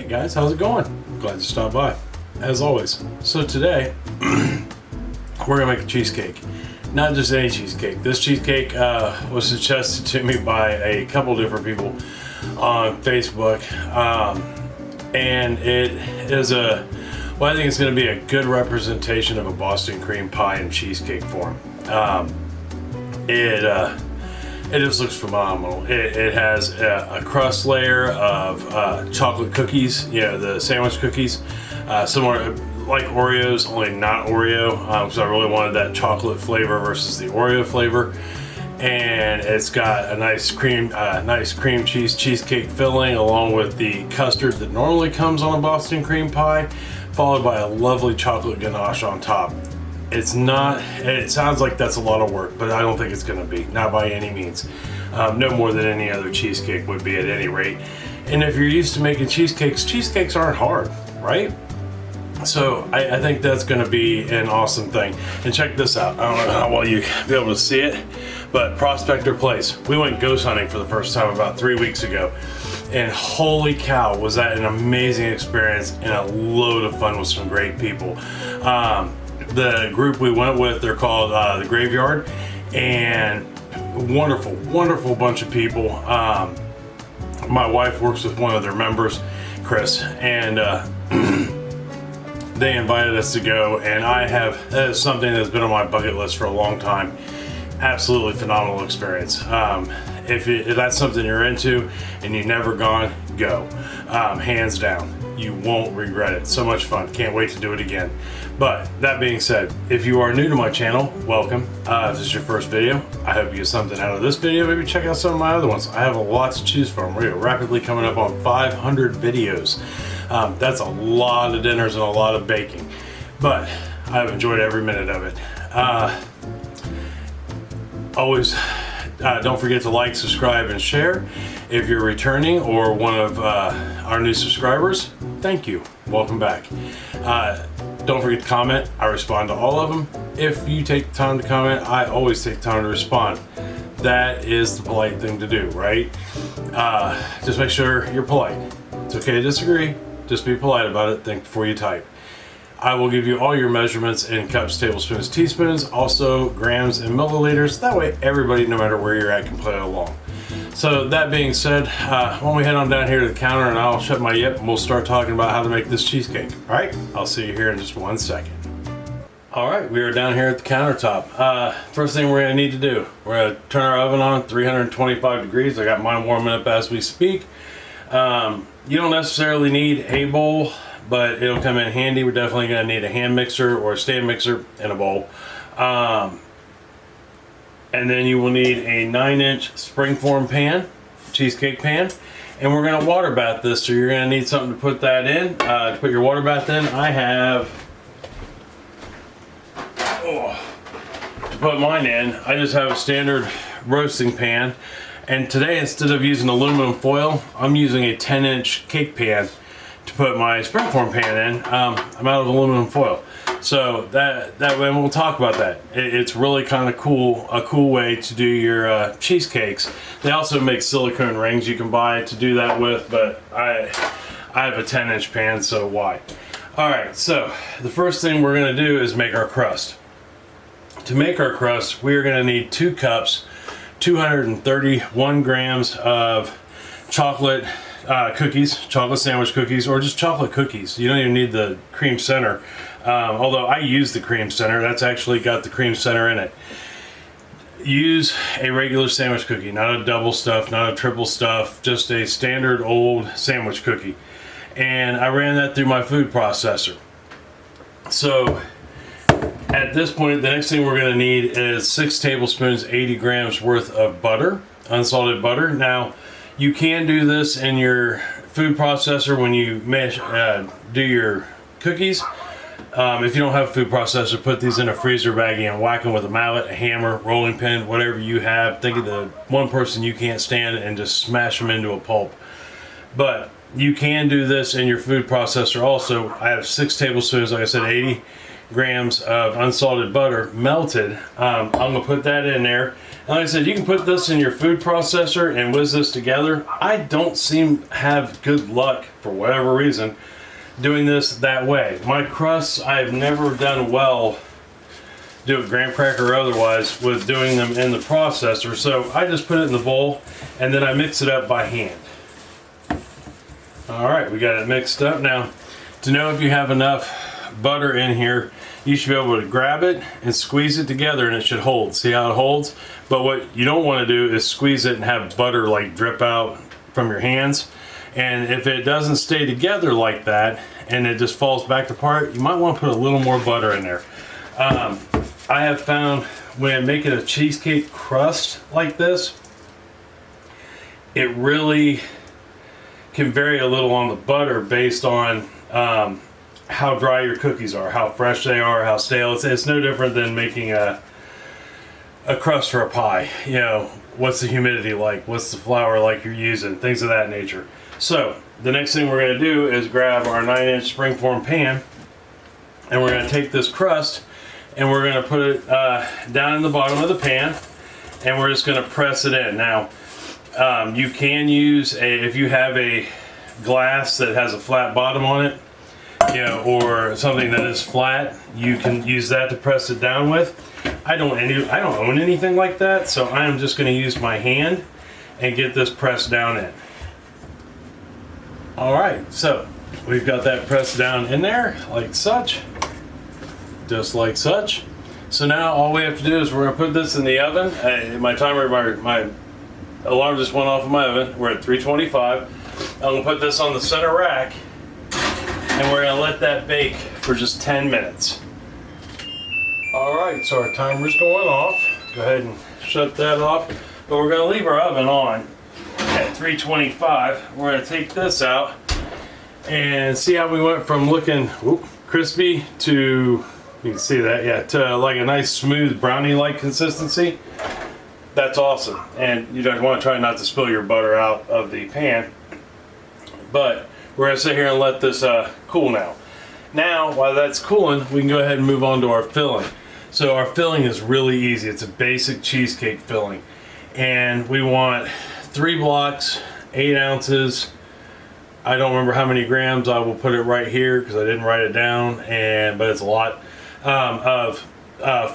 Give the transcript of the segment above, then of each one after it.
Guys, how's it going? Glad you stopped by, as always. So today, we're gonna make a cheesecake. Not just any cheesecake. This cheesecake was suggested to me by a couple different people on Facebook, and it is I think it's gonna be a good representation of a Boston cream pie in cheesecake form. It just looks phenomenal. It has a crust layer of chocolate cookies, you know, the sandwich cookies, similar like Oreos, only not Oreo, because I really wanted that chocolate flavor versus the Oreo flavor. And it's got a nice cream cheese cheesecake filling, along with the custard that normally comes on a Boston cream pie, followed by a lovely chocolate ganache on top. It sounds like that's a lot of work, but I don't think it's gonna be, not by any means. No more than any other cheesecake would be at any rate. And if you're used to making cheesecakes aren't hard, right? So I think that's gonna be an awesome thing. And check this out, I don't know how well you be able to see it, but Prospector Place. We went ghost hunting for the first time about 3 weeks ago. And holy cow, was that an amazing experience and a load of fun with some great people. The group we went with, they're called The Graveyard, and wonderful bunch of people. My wife works with one of their members, Chris, and they invited us to go, and that is something that's been on my bucket list for a long time. Absolutely phenomenal experience. If that's something you're into and you've never gone, go. Hands down. You won't regret it. So much fun. Can't wait to do it again. But that being said, if you are new to my channel, welcome. If this is your first video, I hope you get something out of this video. Maybe check out some of my other ones. I have a lot to choose from. We're rapidly coming up on 500 videos. That's a lot of dinners and a lot of baking. But I've enjoyed every minute of it. Always don't forget to like, subscribe, and share. If you're returning or one of our new subscribers, thank you. Welcome back. Don't forget to comment. I respond to all of them. If you take the time to comment, I always take time to respond. That is the polite thing to do, right? Just make sure you're polite. It's okay to disagree. Just be polite about it. Think before you type. I will give you all your measurements in cups, tablespoons, teaspoons, also grams and milliliters. That way everybody, no matter where you're at, can play along. So that being said, why don't we head on down here to the counter and I'll shut my yip and we'll start talking about how to make this cheesecake. All right, I'll see you here in just 1 second. All right, we are down here at the countertop. First thing we're gonna need to do, we're gonna turn our oven on 325 degrees. I got mine warming up as we speak. You don't necessarily need a bowl, but it'll come in handy. We're definitely gonna need a hand mixer or a stand mixer and a bowl. And then you will need a 9-inch springform pan, cheesecake pan, and we're gonna water bath this, so you're gonna need something to put that in, to put your water bath in. I have, to put mine in, I just have a standard roasting pan, and today instead of using aluminum foil, I'm using a 10-inch cake pan to put my springform pan in. I'm out of aluminum foil. So that way, we'll talk about that. It's really kind of cool, a cool way to do your cheesecakes. They also make silicone rings you can buy to do that with, but I have a 10-inch pan, so why? All right, so the first thing we're gonna do is make our crust. To make our crust, we are gonna need 2 cups, 231 grams of chocolate cookies, chocolate sandwich cookies, or just chocolate cookies. You don't even need the cream center. Although I use the cream center, that's actually got the cream center in it. Use a regular sandwich cookie, not a double stuff, not a triple stuff, just a standard old sandwich cookie. And I ran that through my food processor. So at this point, the next thing we're going to need is 6 tablespoons, 80 grams worth of butter, unsalted butter. Now, you can do this in your food processor when you do your cookies. If you don't have a food processor, put these in a freezer baggie and whack them with a mallet, a hammer, rolling pin, whatever you have. Think of the one person you can't stand and just smash them into a pulp. But you can do this in your food processor also. I have 6 tablespoons, like I said, 80 grams of unsalted butter melted. I'm gonna put that in there, Like I said, you can put this in your food processor and whiz this together. I don't seem to have good luck, for whatever reason, doing this that way. My crusts, I've never done well, do it graham cracker or otherwise, with doing them in the processor. So I just put it in the bowl and then I mix it up by hand. All right, we got it mixed up. Now, to know if you have enough butter in here, you should be able to grab it and squeeze it together and it should hold. See how it holds? But what you don't want to do is squeeze it and have butter like drip out from your hands. And if it doesn't stay together like that and it just falls back apart, you might want to put a little more butter in there. I have found when making a cheesecake crust like this, it really can vary a little on the butter based on how dry your cookies are, how fresh they are, how stale. It's no different than making a crust for a pie. You know, what's the humidity like? What's the flour like you're using? Things of that nature. So the next thing we're going to do is grab our 9-inch springform pan, and we're going to take this crust and we're going to put it down in the bottom of the pan, and we're just going to press it in. Now, you can use if you have a glass that has a flat bottom on it, you know, or something that is flat, you can use that to press it down with. I don't own anything like that, so I am just going to use my hand and get this pressed down in. All right, so we've got that pressed down in there like such, just like such. So now all we have to do is we're going to put this in the oven. My timer, my alarm just went off in my oven. We're at 325. I'm going to put this on the center rack, and we're going to let that bake for just 10 minutes. All right, so our timer's going off. Go ahead and shut that off. But we're going to leave our oven on at 325. We're going to take this out and see how we went from looking crispy to, you can see that, yeah, to like a nice smooth brownie-like consistency. That's awesome. And you don't want to try not to spill your butter out of the pan. But we're going to sit here and let this cool now. Now, while that's cooling, we can go ahead and move on to our filling. So our filling is really easy. It's a basic cheesecake filling. And we want 3 blocks, 8 ounces. I don't remember how many grams. I will put it right here because I didn't write it down, but it's a lot of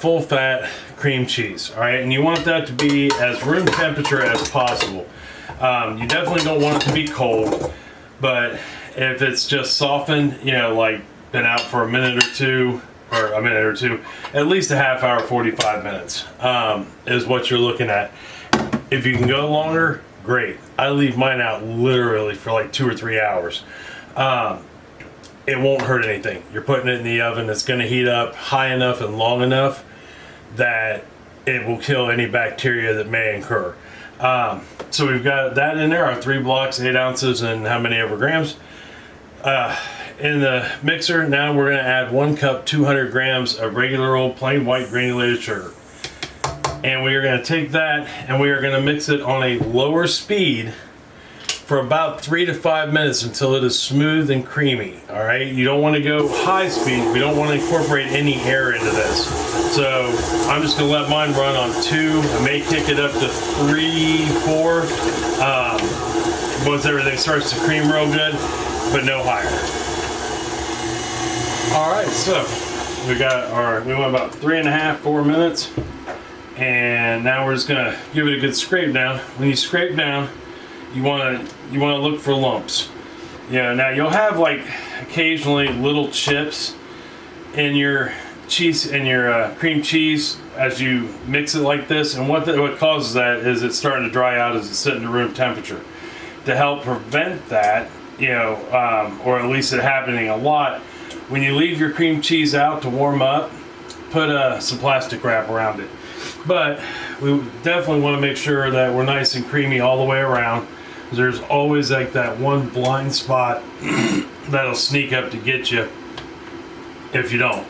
full fat cream cheese. All right, and you want that to be as room temperature as possible. You definitely don't want it to be cold, but if it's just softened, you know, like been out for a minute or two, at least a half hour, 45 minutes is what you're looking at. If you can go longer, great. I leave mine out literally for like 2 or 3 hours. It won't hurt anything. You're putting it in the oven. It's going to heat up high enough and long enough that it will kill any bacteria that may incur. So we've got that in there, our 3 blocks, 8 ounces, and how many ever grams. In the mixer, now we're going to add 1 cup, 200 grams of regular old plain white granulated sugar. And we are going to take that and we are going to mix it on a lower speed for about 3 to 5 minutes until it is smooth and creamy. All right, you don't want to go high speed. We don't want to incorporate any air into this. So I'm just going to let mine run on 2. I may kick it up to 3, 4 once everything starts to cream real good, but no higher. All right, so we went about 3.5, 4 minutes. And now we're just gonna give it a good scrape down. When you scrape down, you wanna look for lumps. Yeah, now you'll have like occasionally little chips in your cheese, in your cream cheese as you mix it like this. And what causes that is it's starting to dry out as it's sitting to room temperature. To help prevent that, you know, or at least it happening a lot, when you leave your cream cheese out to warm up, put some plastic wrap around it. But we definitely want to make sure that we're nice and creamy all the way around. There's always like that one blind spot that'll sneak up to get you if you don't.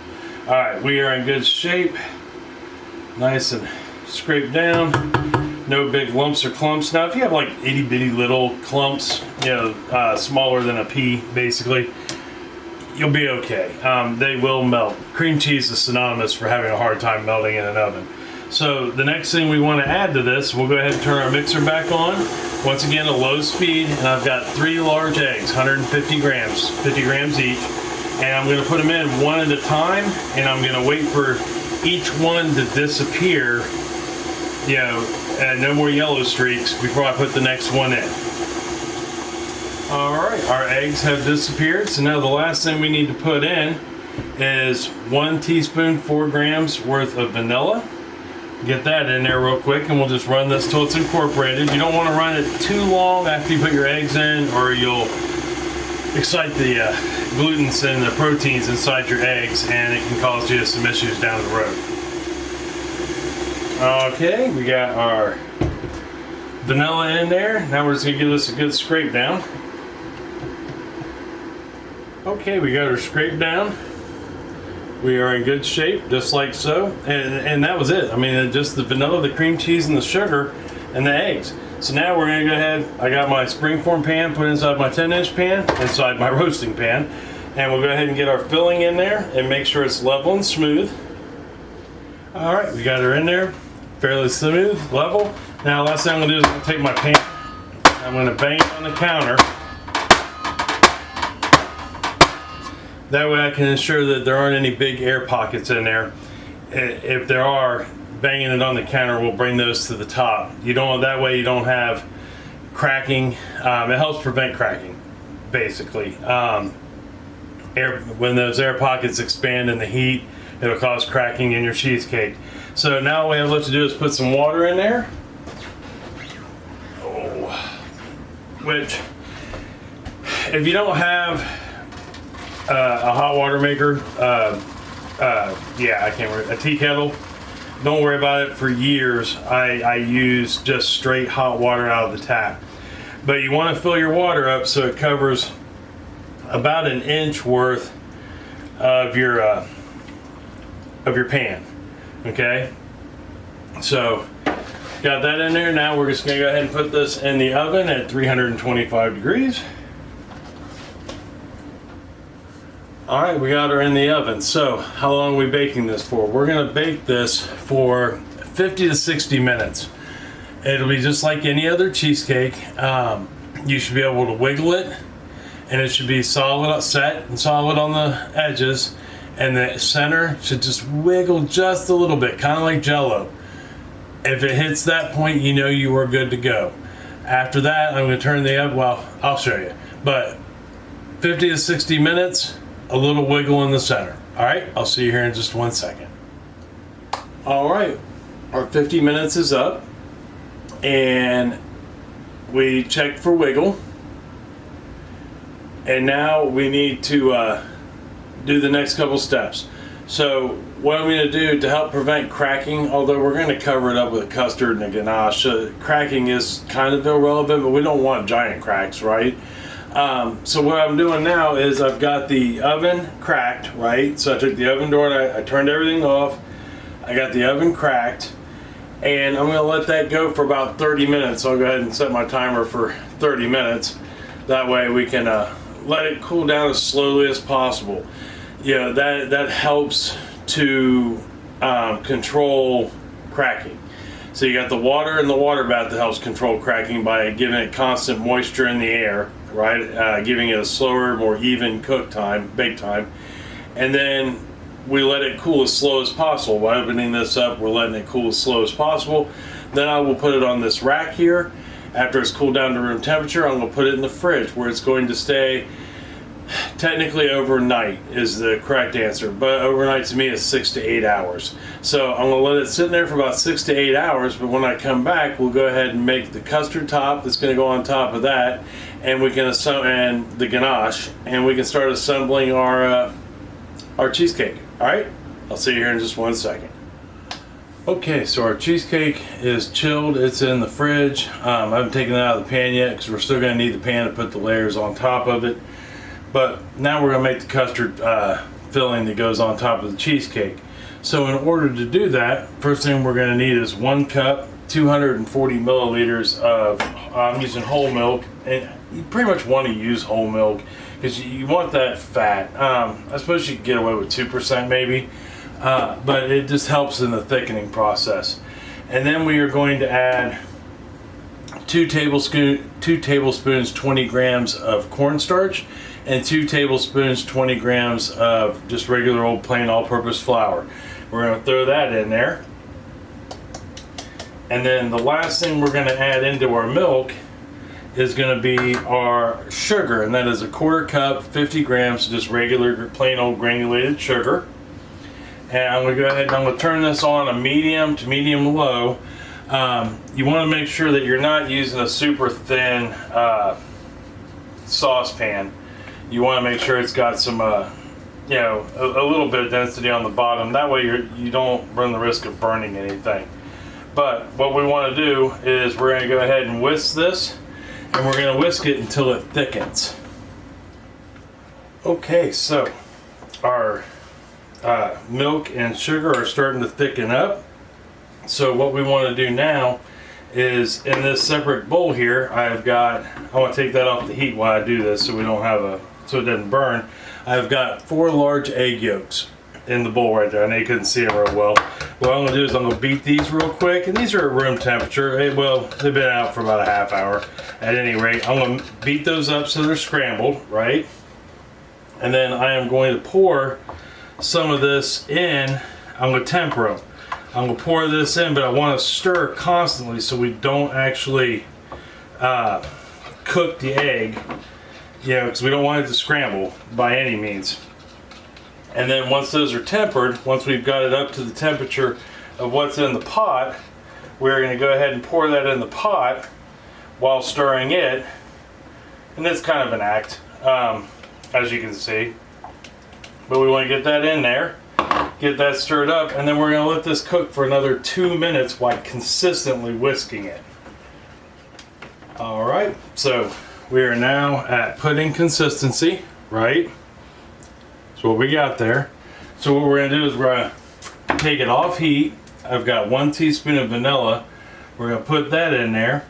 All right, we are in good shape. Nice and scraped down. No big lumps or clumps. Now, if you have like itty bitty little clumps, you know, smaller than a pea, basically, you'll be okay. They will melt. Cream cheese is synonymous for having a hard time melting in an oven. So the next thing we want to add to this, we'll go ahead and turn our mixer back on. Once again, a low speed, and I've got 3 large eggs, 150 grams, 50 grams each. And I'm going to put them in one at a time, and I'm going to wait for each one to disappear, you know, and no more yellow streaks before I put the next one in. All right, our eggs have disappeared. So now the last thing we need to put in is 1 teaspoon, 4 grams worth of vanilla. Get that in there real quick, and we'll just run this till it's incorporated. You don't want to run it too long after you put your eggs in, or you'll excite the glutens and the proteins inside your eggs, and it can cause you some issues down the road. Okay, we got our vanilla in there. Now we're just going to give this a good scrape down. Okay, we got our scrape down. We are in good shape, just like so. And that was it. I mean, just the vanilla, the cream cheese, and the sugar, and the eggs. So now we're going to go ahead. I got my springform pan put inside my 10-inch pan, inside my roasting pan. And we'll go ahead and get our filling in there and make sure it's level and smooth. All right, we got her in there. Fairly smooth, level. Now, last thing I'm going to do is I'm going to take my pan. I'm going to bang it on the counter. That way I can ensure that there aren't any big air pockets in there. If there are, banging it on the counter will bring those to the top. That way you don't have cracking. It helps prevent cracking, basically. When those air pockets expand in the heat, it'll cause cracking in your cheesecake. So now all we have left to do is put some water in there. Which, if you don't have a hot water maker, a tea kettle, don't worry about it. For years I use just straight hot water out of the tap, but you want to fill your water up so it covers about an inch worth of your pan. Okay, so got that in there. Now we're just gonna go ahead and put this in the oven at 325 degrees. All right, we got her in the oven. So how long are we baking this for? We're gonna bake this for 50 to 60 minutes. It'll be just like any other cheesecake. You should be able to wiggle it, and it should be solid, set and solid on the edges, and the center should just wiggle just a little bit, kind of like Jell-O. If it hits that point, you know you are good to go. After that, I'm gonna turn the oven, well, I'll show you, but 50 to 60 minutes, a little wiggle in the center. All right, I'll see you here in just 1 second. All right, our 50 minutes is up, and we checked for wiggle, and now we need to do the next couple steps. So what I'm going to do to help prevent cracking, although we're going to cover it up with a custard and a ganache, cracking is kind of irrelevant, but we don't want giant cracks, right? So what I'm doing now is I've got the oven cracked, right? So I took the oven door and I turned everything off. I got the oven cracked, and I'm going to let that go for about 30 minutes. I'll go ahead and set my timer for 30 minutes. That way we can let it cool down as slowly as possible. Yeah, that helps to control cracking. So you got the water in the water bath that helps control cracking by giving it constant moisture in the air, right? Giving it a slower, more even cook time, bake time. And then we let it cool as slow as possible. By opening this up, we're letting it cool as slow as possible. Then I will put it on this rack here. After it's cooled down to room temperature, I'm going to put it in the fridge where it's going to stay. Technically overnight is the correct answer, but overnight to me is 6 to 8 hours. So I'm going to let it sit in there for about 6 to 8 hours, but when I come back, we'll go ahead and make the custard top that's going to go on top of that, and we can and the ganache, and we can start assembling our cheesecake. All right, I'll see you here in just 1 second. Okay, so our cheesecake is chilled. It's in the fridge. I haven't taken it out of the pan yet because we're still going to need the pan to put the layers on top of it. But now we're going to make the custard filling that goes on top of the cheesecake. So in order to do that, first thing we're going to need is 1 cup, 240 milliliters of, I'm using whole milk. And you pretty much want to use whole milk because you want that fat. I suppose you could get away with 2% maybe. but it just helps in the thickening process. And then we are going to add 2 tablespoons 20 grams of cornstarch and 2 tablespoons 20 grams of just regular old plain all-purpose flour. We're going to throw that in there. And then the last thing we're going to add into our milk is going to be our sugar, and that is a 1/4 cup, 50 grams, just regular plain old granulated sugar. And I'm going to go ahead and I'm going to turn this on a medium to medium low. You want to make sure that you're not using a super thin saucepan. You want to make sure it's got some, you know, a little bit of density on the bottom. That way you don't run the risk of burning anything. But what we want to do is we're going to go ahead and whisk this, and we're going to whisk it until it thickens. Okay, so our milk and sugar are starting to thicken up. So what we want to do now is in this separate bowl here, I want to take that off the heat while I do this so we don't have so it doesn't burn. I've got 4 large egg yolks in the bowl right there. I know you couldn't see them real well. What I'm going to do is I'm going to beat these real quick, and these are at room temperature. Well, they've been out for about a half hour. At any rate, I'm going to beat those up so they're scrambled, right? And then I am going to pour some of this in. I'm going to temper them. I'm going to pour this in, but I want to stir constantly so we don't actually cook the egg, you know, because we don't want it to scramble by any means. And then once those are tempered, once we've got it up to the temperature of what's in the pot, we're going to go ahead and pour that in the pot while stirring it. And it's kind of an act, as you can see. But we want to get that in there, get that stirred up, and then we're going to let this cook for another 2 minutes while consistently whisking it. Alright, so we are now at pudding consistency, right? So what we got there. So what we're going to do is we're going to take it off heat. I've got 1 teaspoon of vanilla. We're going to put that in there,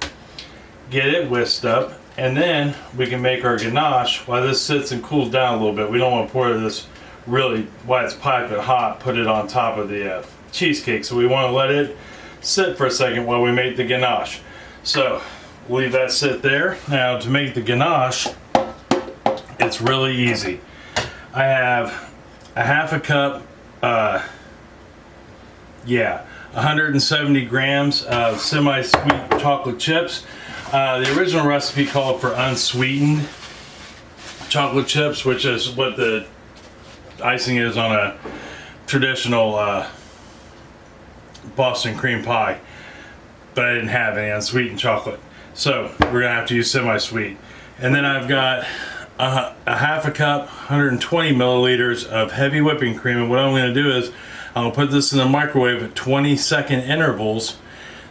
get it whisked up, and then we can make our ganache while this sits and cools down a little bit. We don't want to pour this really while it's piping hot, put it on top of the cheesecake. So we want to let it sit for a second while we make the ganache. So we'll leave that sit there. Now to make the ganache, it's really easy. I have a 1/2 cup, 170 grams of semi-sweet chocolate chips. The original recipe called for unsweetened chocolate chips, which is what the icing is on a traditional Boston cream pie. But I didn't have any unsweetened chocolate, so we're gonna have to use semi-sweet. And then I've got a 1/2 cup, 120 milliliters of heavy whipping cream, and what I'm going to do is I'm going to put this in the microwave at 20-second intervals,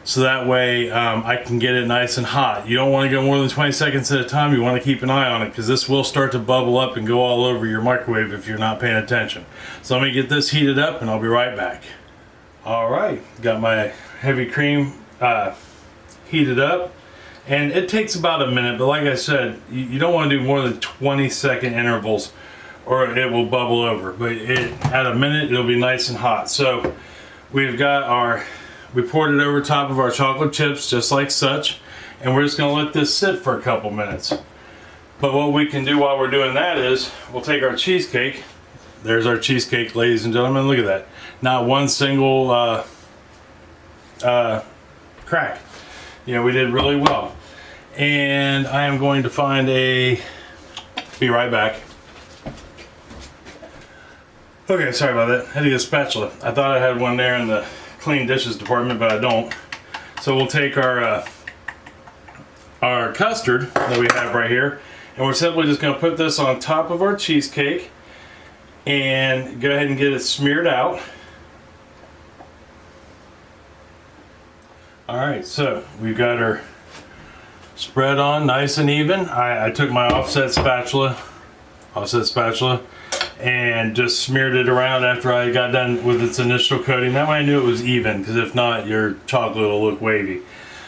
so that way I can get it nice and hot. You don't want to go more than 20 seconds at a time. You want to keep an eye on it, because this will start to bubble up and go all over your microwave if you're not paying attention. So let me get this heated up and I'll be right back. Alright, got my heavy cream heated up. And it takes about a minute, but like I said, you don't want to do more than 20-second intervals or it will bubble over. But at a minute, it'll be nice and hot. So we poured it over top of our chocolate chips just like such, and we're just going to let this sit for a couple minutes. But what we can do while we're doing that is we'll take our cheesecake. There's our cheesecake, ladies and gentlemen. Look at that. Not one single crack. You know, we did really well. And I am going to find be right back. Okay, sorry about that. I had to get a spatula. I thought I had one there in the clean dishes department, but I don't. So we'll take our custard that we have right here, and we're simply just going to put this on top of our cheesecake and go ahead and get it smeared out. Alright, so we've got her spread on nice and even. I took my offset spatula and just smeared it around after I got done with its initial coating. That way I knew it was even, because if not, your chocolate will look wavy.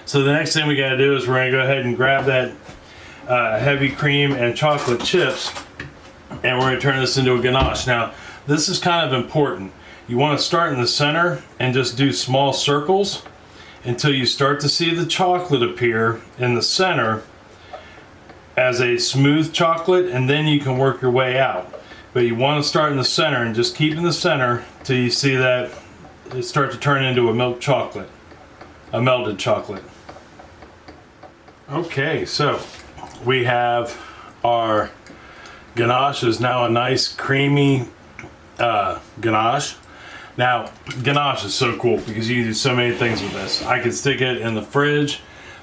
So the next thing we got to do is we're going to go ahead and grab that heavy cream and chocolate chips, and we're going to turn this into a ganache. Now, this is kind of important. You want to start in the center and just do small circles until you start to see the chocolate appear in the center as a smooth chocolate, and then you can work your way out. But you want to start in the center and just keep in the center till you see that it start to turn into a milk chocolate, a melted chocolate. Okay, so we have our ganache is now a nice creamy ganache. Now, ganache is so cool because you can do so many things with this. I can stick it in the fridge,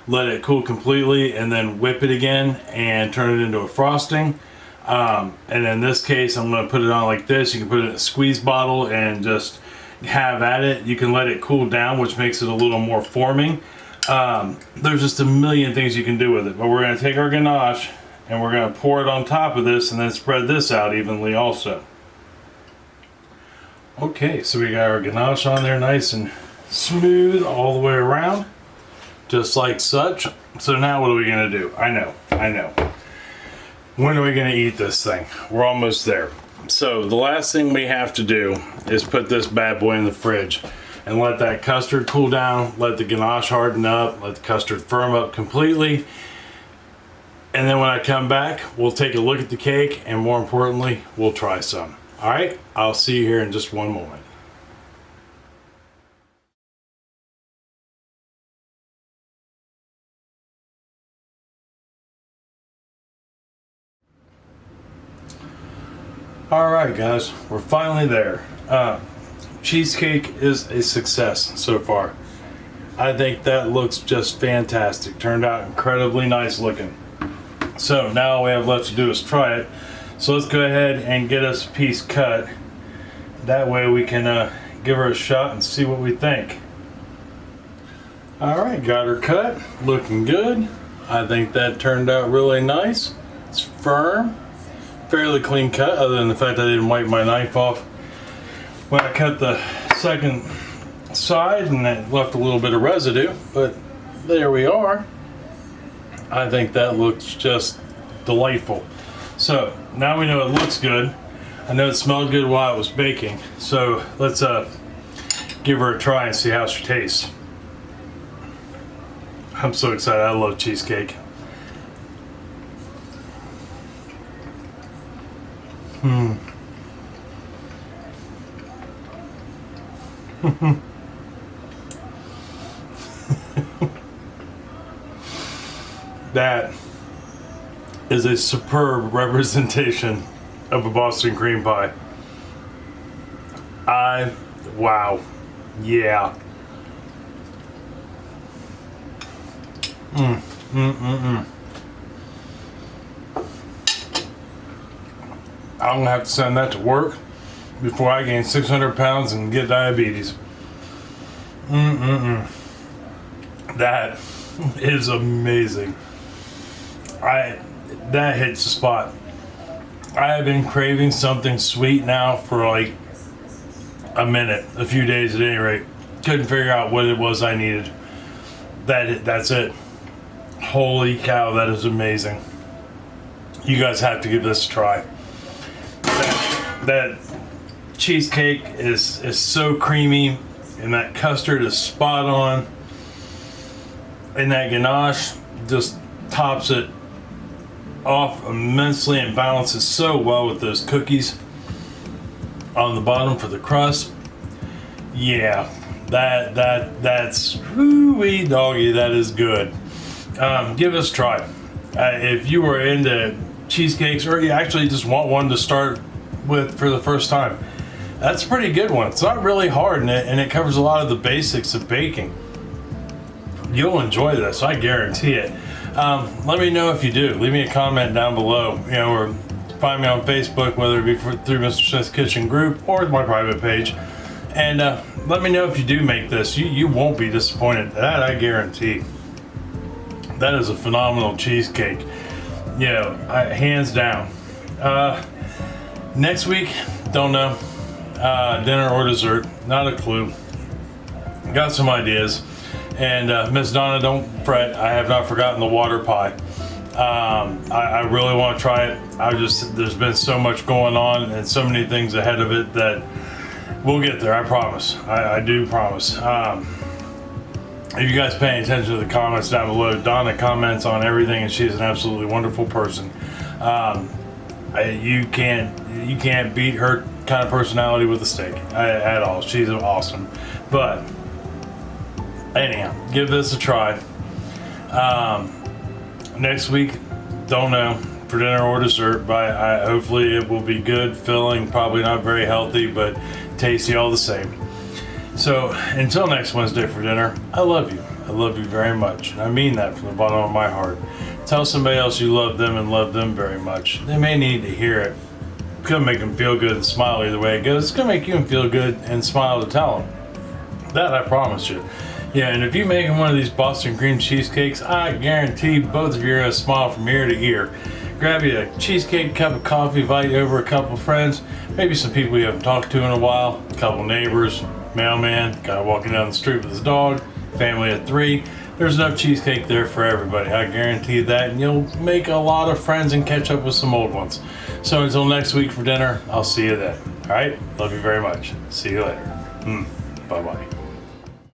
let it cool completely, and then whip it again and turn it into a frosting. And in this case, I'm going to put it on like this. You can put it in a squeeze bottle and just have at it. You can let it cool down, which makes it a little more forming. There's just a million things you can do with it. But we're going to take our ganache and we're going to pour it on top of this and then spread this out evenly also. Okay, so we got our ganache on there nice and smooth all the way around, just like such. So now what are we going to do? I know. When are we going to eat this thing? We're almost there. So the last thing we have to do is put this bad boy in the fridge and let that custard cool down, let the ganache harden up, let the custard firm up completely. And then when I come back, we'll take a look at the cake, and more importantly, we'll try some. All right, I'll see you here in just one moment. All right, guys, we're finally there. Cheesecake is a success so far. I think that looks just fantastic. Turned out incredibly nice looking. So now all we have left to do is try it. So let's go ahead and get us a piece cut. That way we can give her a shot and see what we think. All right, got her cut, looking good. I think that turned out really nice. It's firm, fairly clean cut, other than the fact I didn't wipe my knife off when I cut the second side, and that left a little bit of residue, but there we are. I think that looks just delightful. So now we know it looks good. I know it smelled good while it was baking. So let's give her a try and see how she tastes. I'm so excited. I love cheesecake. That is a superb representation of a Boston cream pie. Wow. Yeah. I'm gonna have to send that to work before I gain 600 pounds and get diabetes. That is amazing. That hits the spot. I have been craving something sweet now for like a few days at any rate. Couldn't figure out what it was I needed. That's it. Holy cow, that is amazing. You guys have to give this a try. That cheesecake is so creamy, and that custard is spot on, and that ganache just tops it off immensely and balances so well with those cookies on the bottom for the crust. Yeah, that's whoo-wee doggy, that is good. Give us a try. If you were into cheesecakes, or you actually just want one to start with for the first time, that's a pretty good one. It's not really hard, and it covers a lot of the basics of baking. You'll enjoy this, I guarantee it. Let me know if you do. Leave me a comment down below, or find me on Facebook, whether it be through Mr. Smith's Kitchen group or my private page, and let me know if you do make this. You won't be disappointed. That I guarantee. That is a phenomenal cheesecake. Hands down. Next week, don't know. Dinner or dessert, not a clue. Got some ideas. And Miss Donna, don't fret, I have not forgotten the water pie. I really want to try it. There's been so much going on and so many things ahead of it that We'll get there, I promise. I do promise. If you guys paying attention to the comments down below, Donna comments on everything, and she's an absolutely wonderful person. You can't beat her kind of personality with a steak at all. She's awesome. But anyhow, give this a try. Next week, don't know, for dinner or dessert, but hopefully it will be good, filling, probably not very healthy, but tasty all the same. So until next Wednesday for dinner, I love you. I love you very much. And I mean that from the bottom of my heart. Tell somebody else you love them and love them very much. They may need to hear it. It's gonna make them feel good and smile either way it goes. It's gonna make you feel good and smile to tell them. That I promise you. Yeah, and if you're making one of these Boston cream cheesecakes, I guarantee both of you are gonna smile from ear to ear. Grab you a cheesecake, cup of coffee, invite over a couple friends, maybe some people you haven't talked to in a while, a couple neighbors, mailman, guy walking down the street with his dog, family of 3. There's enough cheesecake there for everybody. I guarantee that, and you'll make a lot of friends and catch up with some old ones. So until next week for dinner, I'll see you then. All right, love you very much. See you later. Bye-bye.